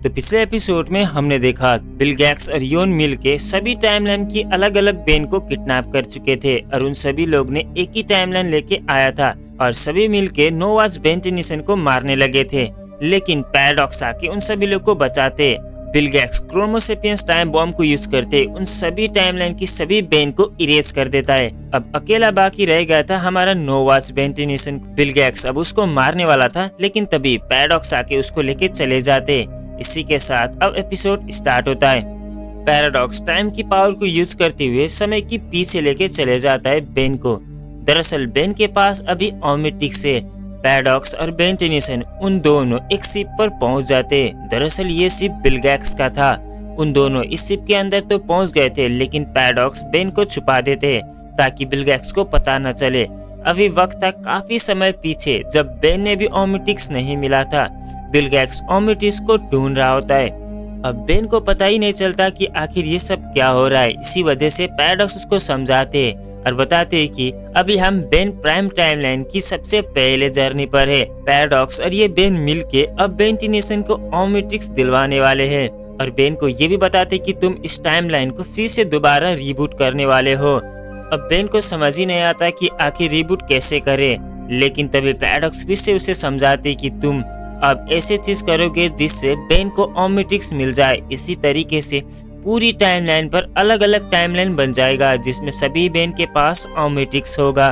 तो पिछले एपिसोड में हमने देखा बिल गेट्स और योन मिल के सभी टाइमलाइन की अलग अलग बेन को किडनैप कर चुके थे और उन सभी लोग ने एक ही टाइमलाइन लेके आया था और सभी मिल के नोवास बेन टेनिसन को मारने लगे थे। लेकिन पैराडॉक्स आके उन सभी लोग को बचाते। बिल गेट्स क्रोमोसेपियंस टाइम बॉम्ब को यूज करते उन सभी टाइमलाइन की सभी बेन को इरेज कर देता है। अब अकेला बाकी रह गया था हमारा नोवास बेन टेनिसन। बिल गेट्स अब उसको मारने वाला था, लेकिन तभी पैराडॉक्स आके उसको लेके चले जाते। इसी के साथ अब एपिसोड स्टार्ट होता है। पैराडॉक्स टाइम की पावर को यूज करते हुए समय की पीछे लेके चले जाता है बेन को। दरअसल बेन के पास अभी ओमनिट्रिक्स है। पैराडॉक्स और बेन टेनिसन उन दोनों एक शिप पर पहुंच जाते। दरअसल ये शिप बिल गेट्स का था। उन दोनों इस शिप के अंदर तो पहुंच गए थे, लेकिन पैराडॉक्स बेन को छुपा देते ताकि बिल गेट्स को पता न चले। अभी वक्त था काफी समय पीछे जब बेन ने भी ओमनिट्रिक्स नहीं मिला था। बिल गेट्स ओमनिट्रिक्स को ढूंढ रहा होता है। अब बेन को पता ही नहीं चलता कि आखिर ये सब क्या हो रहा है। इसी वजह से पैराडॉक्स उसको समझाते और बताते कि अभी हम बेन प्राइम टाइमलाइन की सबसे पहले जर्नी पर है। पैराडॉक्स और ये बेन मिलके अब बेन टेनिसन को ओमनिट्रिक्स दिलवाने वाले हैं और बेन को ये भी बताते कि तुम इस टाइमलाइन को फिर से दोबारा रिबूट करने वाले हो। अब बेन को समझ ही नहीं आता कि आखिर रिबूट कैसे करे, लेकिन तभी पैराडॉक्स फिर से उसे समझाते कि तुम अब ऐसे चीज करोगे जिससे बेन को ओमनिट्रिक्स मिल जाए। इसी तरीके से पूरी टाइमलाइन पर अलग अलग टाइमलाइन बन जाएगा जिसमें सभी बेन के पास ओमनिट्रिक्स होगा।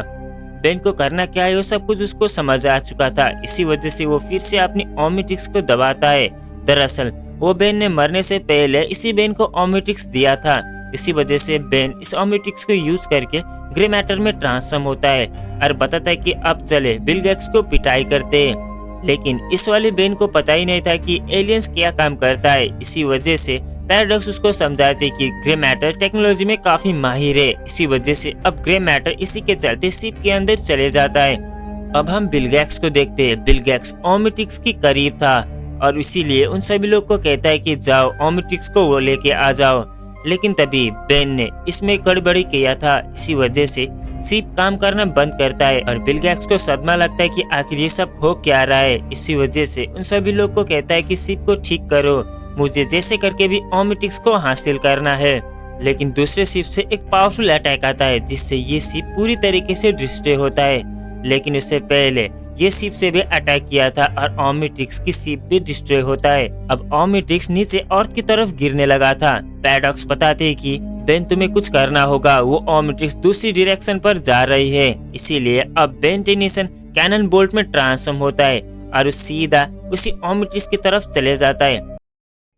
बेन को करना क्या है वो सब कुछ उसको समझ आ चुका था। इसी वजह से वो फिर से अपनी ओमनिट्रिक्स को दबाता है। दरअसल वो बेन ने मरने से पहले इसी बेन को ओमनिट्रिक्स दिया था। इसी वजह से बेन इस ओमनिट्रिक्स को यूज करके ग्रे मैटर में ट्रांसफॉर्म होता है और बताता है कि अब चले बिल गेट्स को पिटाई करते हैं। लेकिन इस वाले बेन को पता ही नहीं था कि एलियंस क्या काम करता है। इसी वजह से पैराडॉक्स उसको समझाते कि ग्रे मैटर टेक्नोलॉजी में काफी माहिर है। इसी वजह से अब ग्रे मैटर इसी के चलते शिप के अंदर चले जाता है। अब हम बिल गेट्स को देखते हैं। बिल गेट्स ओमनिट्रिक्स के करीब था और इसीलिए उन सभी लोग को कहता है कि जाओ ओमनिट्रिक्स को वो लेके आ जाओ। लेकिन तभी बेन ने इसमें गड़बड़ी किया था। इसी वजह से शिप काम करना बंद करता है और बिल गेट्स को सदमा लगता है कि आखिर ये सब हो क्या रहा है। इसी वजह से उन सभी लोग को कहता है कि शिप को ठीक करो, मुझे जैसे करके भी ओमनिट्रिक्स को हासिल करना है। लेकिन दूसरे शिप से एक पावरफुल अटैक आता है जिससे ये शिप पूरी तरीके से डिस्ट्रॉय होता है। लेकिन उससे पहले ये शिप से भी अटैक किया था और ओमनिट्रिक्स की शिप भी डिस्ट्रॉय होता है। अब ओमनिट्रिक्स नीचे अर्थ की तरफ गिरने लगा था। पैराडॉक्स बताते हैं कि बेन तुम्हें कुछ करना होगा, वो ओमनिट्रिक्स दूसरी डायरेक्शन पर जा रही है। इसीलिए अब बेन टेनिसन कैनन बोल्ट में ट्रांसफॉर्म होता है और सीधा उसी ओमनिट्रिक्स की तरफ चले जाता है।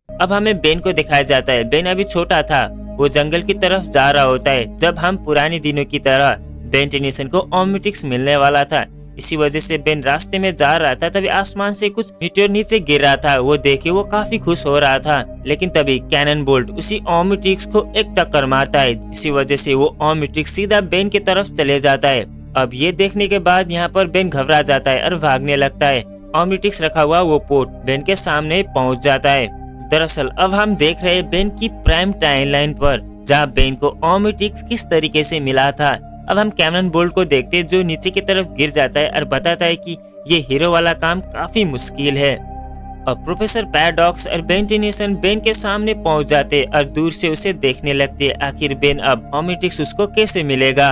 अब हमें बेन को दिखाया जाता है। बेन अभी छोटा था, वो जंगल की तरफ जा रहा होता है जब हम पुराने दिनों की तरह बेन टेनिसन को ओमनिट्रिक्स मिलने वाला था। इसी वजह से बेन रास्ते में जा रहा था, तभी आसमान से कुछ मीटेओर नीचे गिर रहा था। वो देखे वो काफी खुश हो रहा था, लेकिन तभी कैनन बोल्ट उसी ओमनिट्रिक्स को एक टक्कर मारता है। इसी वजह से वो ओमनिट्रिक्स सीधा बेन की तरफ चले जाता है। अब ये देखने के बाद यहाँ पर बेन घबरा जाता है और भागने लगता है। ओमनिट्रिक्स रखा हुआ वो पोर्ट बेन के सामने पहुँच जाता है। दरअसल अब हम देख रहे हैं बेन की प्राइम टाइमलाइन पर, जहाँ बेन को ओमनिट्रिक्स किस तरीके से मिला था। अब हम कैनन बोल्ट को देखते हैं जो नीचे की तरफ गिर जाता है और बताता है कि ये हीरो वाला काम काफी मुश्किल है। अब प्रोफेसर पैराडॉक्स और बेन टेनिसन बेन के सामने पहुंच जाते और दूर से उसे देखने लगते। आखिर बेन अब ओमनिट्रिक्स उसको कैसे मिलेगा।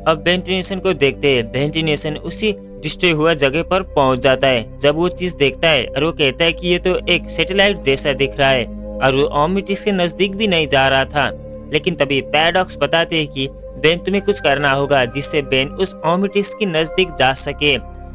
अब बेन टेनिसन को देखते हैं। बेन टेनिसन उसी डिस्ट्रॉय हुआ जगह पर पहुंच जाता है। जब वो चीज देखता है और वो कहता है कि ये तो एक सैटेलाइट जैसा दिख रहा है और वो ओमनिट्रिक्स के नजदीक भी नहीं जा रहा था। लेकिन तभी पैराडॉक्स बताते हैं कि बेन तुम्हें कुछ करना होगा जिससे बेन उस ओमनिट्रिक्स के नजदीक जा सके।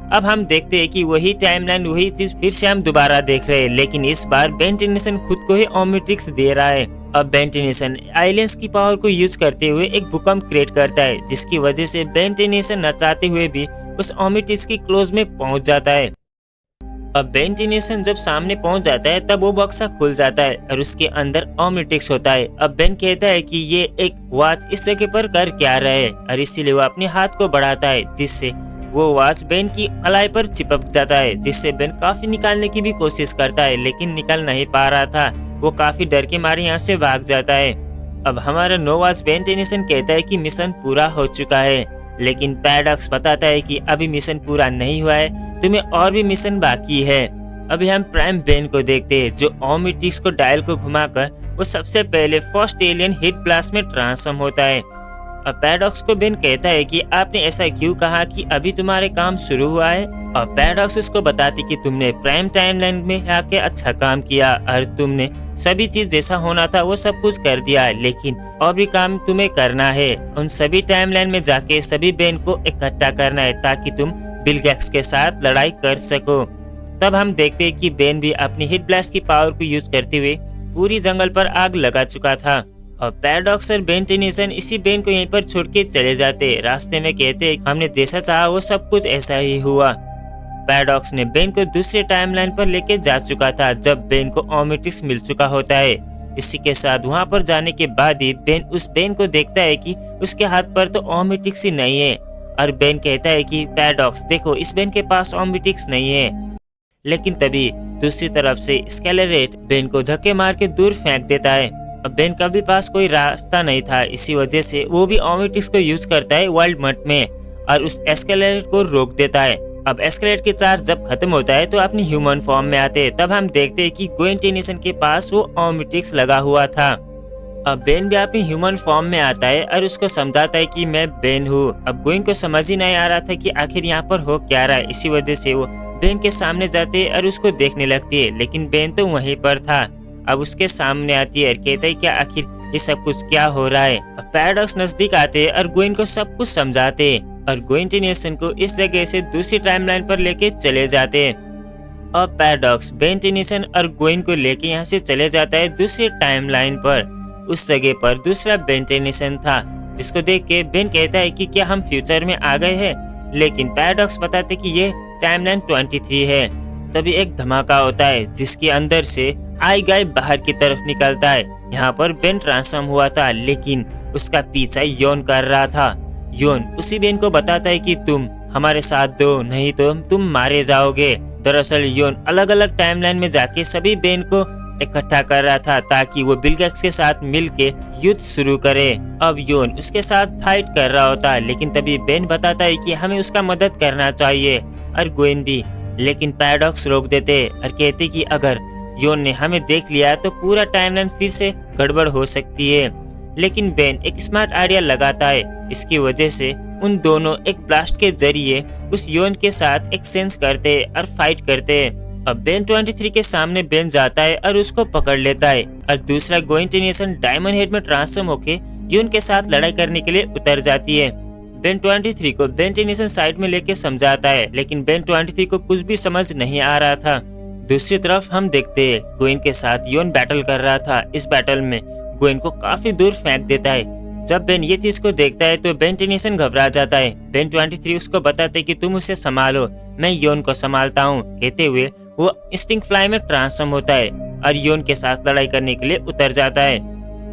अब हम देखते हैं कि वही टाइमलाइन वही चीज फिर से हम दोबारा देख रहे हैं, लेकिन इस बार बेन टेनिसन खुद को ही ओमनिट्रिक्स दे रहा है। अब बेन टेनिसन एलियंस की पावर को यूज करते हुए एक भूकंप क्रिएट करता है, जिसकी वजह से बेन टेनिसन न चाहते हुए भी उस ओमनिट्रिक्स की क्लोज में पहुंच जाता है। अब बेन टेनिसन जब सामने पहुंच जाता है तब वो बक्सा खुल जाता है और उसके अंदर ओमनिट्रिक्स होता है। अब बेन कहता है कि ये एक वॉच इस जगह पर कर क्या रहा है और इसीलिए वो अपने हाथ को बढ़ाता है, जिससे वो वॉच बेन की कलाई पर चिपक जाता है, जिससे बेन काफी निकालने की भी कोशिश करता है, लेकिन निकल नहीं पा रहा था। वो काफी डर के मारे यहाँ से भाग जाता है। अब हमारा नोवास बेन टेनिसन कहता है कि मिशन पूरा हो चुका है, लेकिन पैराडॉक्स बताता है कि अभी मिशन पूरा नहीं हुआ है, तुम्हें और भी मिशन बाकी है। अभी हम प्राइम बेन को देखते हैं जो ओमनिट्रिक्स को डायल को घुमाकर वो सबसे पहले फर्स्ट एलियन हीट ब्लास्ट में ट्रांसफॉर्म होता है। अब पैराडॉक्स को बेन कहता है कि आपने ऐसा क्यों कहा कि अभी तुम्हारे काम शुरू हुआ है। और पैराडॉक्स उसको बताती कि तुमने प्राइम टाइमलाइन में आके अच्छा काम किया और तुमने सभी चीज जैसा होना था वो सब कुछ कर दिया, लेकिन और भी काम तुम्हें करना है। उन सभी टाइमलाइन में जाके सभी बेन को इकट्ठा करना है ताकि तुम बिल गेट्स के साथ लड़ाई कर सको। तब हम देखते हैं कि बेन भी अपनी हीट ब्लास्ट की पावर को यूज करते हुए पूरी जंगल पर आग लगा चुका था। और पैराडॉक्स और बेन टेनिसन इसी बेन को यहीं पर छोड़ के चले जाते। रास्ते में कहते हमने जैसा चाहा वो सब कुछ ऐसा ही हुआ। पैराडॉक्स ने बेन को दूसरे टाइमलाइन पर लेके जा चुका था जब बेन को ओमनिट्रिक्स मिल चुका होता है। इसी के साथ वहां पर जाने के बाद ही बेन उस बेन को देखता है कि उसके हाथ पर तो ओमनिट्रिक्स ही नहीं है। और बेन कहता है कि पैराडॉक्स देखो इस बेन के पास ओमनिट्रिक्स नहीं है। लेकिन तभी दूसरी तरफ से स्केलेरेट बेन को धक्के मार के दूर फेंक देता है। अब बेन का भी पास कोई रास्ता नहीं था, इसी वजह से वो भी ओमनिट्रिक्स को यूज करता है वाइल्ड मट में और उस एस्केलेरेट को रोक देता है। अब एस्केलेरेट के चार्ज जब खत्म होता है तो अपनी ह्यूमन फॉर्म में आते हैं। तब हम देखते हैं कि ग्वेन टेनिसन के पास वो ओमनिट्रिक्स लगा हुआ था। अब बेन भी अपनी ह्यूमन फॉर्म में आता है और उसको समझाता है कि मैं बेन हूँ। अब ग्वेन को समझ ही नहीं आ रहा था कि आखिर यहाँ पर हो क्या रहा है। इसी वजह से वो बेन के सामने जाते और उसको देखने लगती है, लेकिन बेन तो वहीं पर था। अब उसके सामने आती है और कहता है क्या आखिर ये सब कुछ क्या हो रहा है। अब पैराडॉक्स नजदीक आते और ग्वेन को सब कुछ समझाते और ग्वेन टेनिसन को इस जगह से दूसरी टाइमलाइन पर लेके चले जाते। और पैराडॉक्स बेन टेनिसन और ग्वेन को लेके यहाँ से चले जाता है दूसरी टाइमलाइन पर। उस जगह पर दूसरा बेन टेनिसन था जिसको देख के बेन कहता है कि क्या हम फ्यूचर में आ गए हैं, लेकिन पैराडॉक्स बताते कि ये टाइमलाइन 23 है। तभी एक धमाका होता है जिसके अंदर से आई गाय बाहर की तरफ निकलता है। यहाँ पर बेन ट्रांसफॉर्म हुआ था लेकिन उसका पीछा योन कर रहा था। योन उसी बेन को बताता है कि तुम हमारे साथ दो नहीं तो तुम मारे जाओगे। दरअसल योन अलग अलग टाइमलाइन में जाके सभी बेन को इकट्ठा कर रहा था ताकि वो बिल गेट्स के साथ मिलके युद्ध शुरू करे। अब योन उसके साथ फाइट कर रहा होता है, लेकिन तभी बेन बताता है कि हमें उसका मदद करना चाहिए और ग्वेन भी, लेकिन पैराडॉक्स रोक देते और कहते कि अगर योन ने हमें देख लिया तो पूरा टाइमलाइन फिर से गड़बड़ हो सकती है। लेकिन बेन एक स्मार्ट आइडिया लगाता है। इसकी वजह से उन दोनों एक ब्लास्ट के जरिए उस योन के साथ एक्सचेंज करते और फाइट करते। अब बेन 23 के सामने बेन जाता है और उसको पकड़ लेता है और दूसरा ग्वेन टेनिसन डायमंड हेड में ट्रांसफॉर्म होके योन के साथ लड़ाई करने के लिए उतर जाती है। बेन 23 को बेन टेनिसन साइड में लेके समझाता है, लेकिन बेन 23 को कुछ भी समझ नहीं आ रहा था। दूसरी तरफ हम देखते हैं ग्वेन के साथ योन बैटल कर रहा था। इस बैटल में ग्वेन को काफी दूर फेंक देता है। जब बेन ये चीज को देखता है तो बेन टेनिसन घबरा जाता है। बेन 23 उसको बताते कि तुम उसे संभालो, मैं योन को संभालता हूँ। कहते हुए वो इंस्टिंक्ट फ्लाई में ट्रांसफॉर्म होता है और योन के साथ लड़ाई करने के लिए उतर जाता है।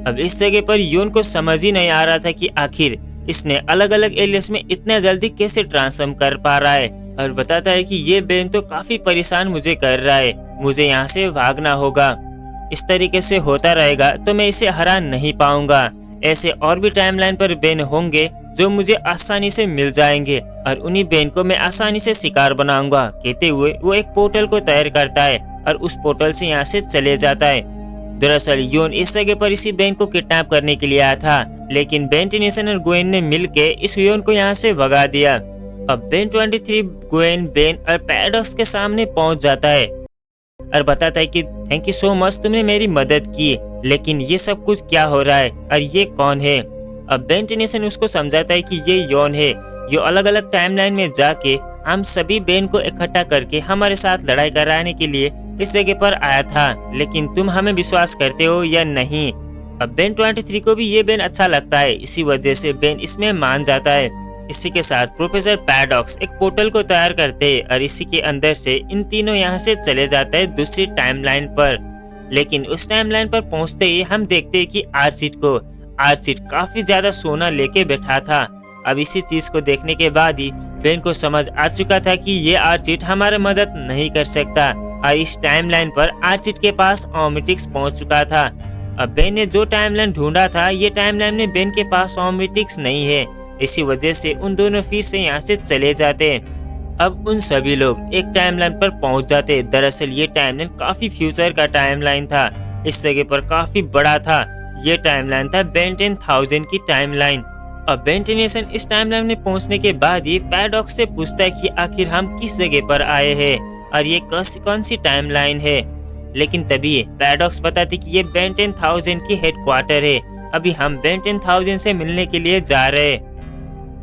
अब इस जगह पर योन को समझ ही नहीं आ रहा था कि आखिर इसने अलग अलग एलियस में इतना जल्दी कैसे ट्रांसफॉर्म कर पा रहा है और बताता है कि ये बेन तो काफी परेशान मुझे कर रहा है, मुझे यहाँ से भागना होगा। इस तरीके से होता रहेगा तो मैं इसे हरा नहीं पाऊंगा। ऐसे और भी टाइमलाइन पर बेन होंगे जो मुझे आसानी से मिल जाएंगे और उन्हीं बेन को मैं आसानी से शिकार बनाऊंगा। कहते हुए वो एक पोर्टल को तैयार करता है और उस पोर्टल से यहाँ से चले जाता है। दरअसल योन इस जगह पर इसी बेन को किडनैप करने के लिए आया था, लेकिन बेन टेनिसन और ग्वेन ने मिलके इस योन को यहाँ से भगा दिया। अब बेन 23 ग्वेन, बेन और पैराडॉक्स के सामने पहुंच जाता है और बताता है कि थैंक यू सो मच, तुमने मेरी मदद की, लेकिन ये सब कुछ क्या हो रहा है और ये कौन है। अब बेन टेनिसन उसको समझाता है कि ये योन है जो अलग अलग टाइमलाइन में जाके हम सभी बेन को इकट्ठा करके हमारे साथ लड़ाई कराने के लिए इस जगह पर आया था, लेकिन तुम हमें विश्वास करते हो या नहीं। अब बेन 23 को भी ये बेन अच्छा लगता है, इसी वजह से बेन इसमें मान जाता है। इसी के साथ प्रोफेसर पैराडॉक्स एक पोर्टल को तैयार करते हैं और इसी के अंदर से इन तीनों यहाँ से चले जाते हैं दूसरी टाइमलाइन पर। लेकिन उस टाइमलाइन पर पहुँचते ही हम देखते हैं कि आर्चिड काफी ज्यादा सोना लेके बैठा था। अब इसी चीज को देखने के बाद ही बेन को समझ आ चुका था कि ये आर्चिड हमारी मदद नहीं कर सकता और इस टाइमलाइन पर आर्चिड के पास ओमनिट्रिक्स पहुंच चुका था। अब बेन ने जो टाइमलाइन ढूंढा था ये टाइमलाइन में बेन के पास ओमनिट्रिक्स नहीं है, इसी वजह से उन दोनों फिर से यहाँ से चले जाते। अब उन सभी लोग एक टाइमलाइन पर पहुंच जाते। दरअसल ये टाइमलाइन काफी फ्यूचर का टाइमलाइन था। इस जगह पर काफी बड़ा था। ये टाइमलाइन था बेन 10,000 की टाइमलाइन। अब बेन टेनिसन इस टाइमलाइन में पहुंचने के बाद ये पैराडॉक्स से पूछता है कि आखिर हम किस जगह पर आए हैं और ये कौन सी टाइमलाइन है। लेकिन तभी पैराडॉक्स बताती कि ये बेन 10,000 की हेडक्वार्टर है। अभी हम बेन 10,000 से मिलने के लिए जा रहे।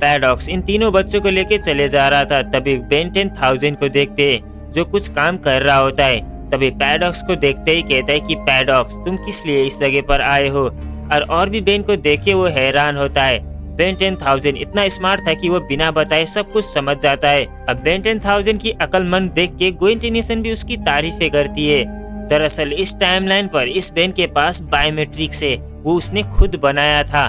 पैराडॉक्स इन तीनों बच्चों को लेके चले जा रहा था। तभी बेन 10,000 को देखते जो कुछ काम कर रहा होता है। तभी पैराडॉक्स को देखते ही कहता है कि पैराडॉक्स तुम किस लिए इस जगह पर आए हो। और भी बेन को देखे वो हैरान होता है। बेन 10,000 इतना स्मार्ट था कि वो बिना बताए सब कुछ समझ जाता है। अब बेन 10,000 की अक्लमंद देख के ग्वेन टेनिसन भी उसकी तारीफें करती है। दरअसल इस टाइमलाइन पर इस बेन के पास बायोमेट्रिक्स है, वो उसने खुद बनाया था।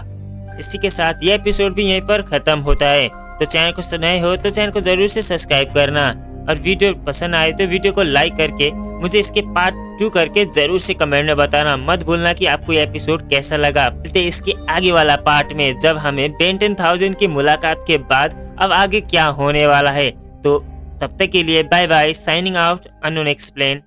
इसी के साथ ये एपिसोड भी यहीं पर खत्म होता है। तो चैनल को नए हो तो चैनल को जरूर से सब्सक्राइब करना और वीडियो पसंद आए तो वीडियो को लाइक करके मुझे इसके पार्ट 2 करके जरूर से कमेंट में बताना मत भूलना कि आपको ये एपिसोड कैसा लगा। मिलते इसके आगे वाला पार्ट में जब हमें बेन 10,000 की मुलाकात के बाद अब आगे क्या होने वाला है। तो तब तक के लिए bye bye, signing out, unknown explain.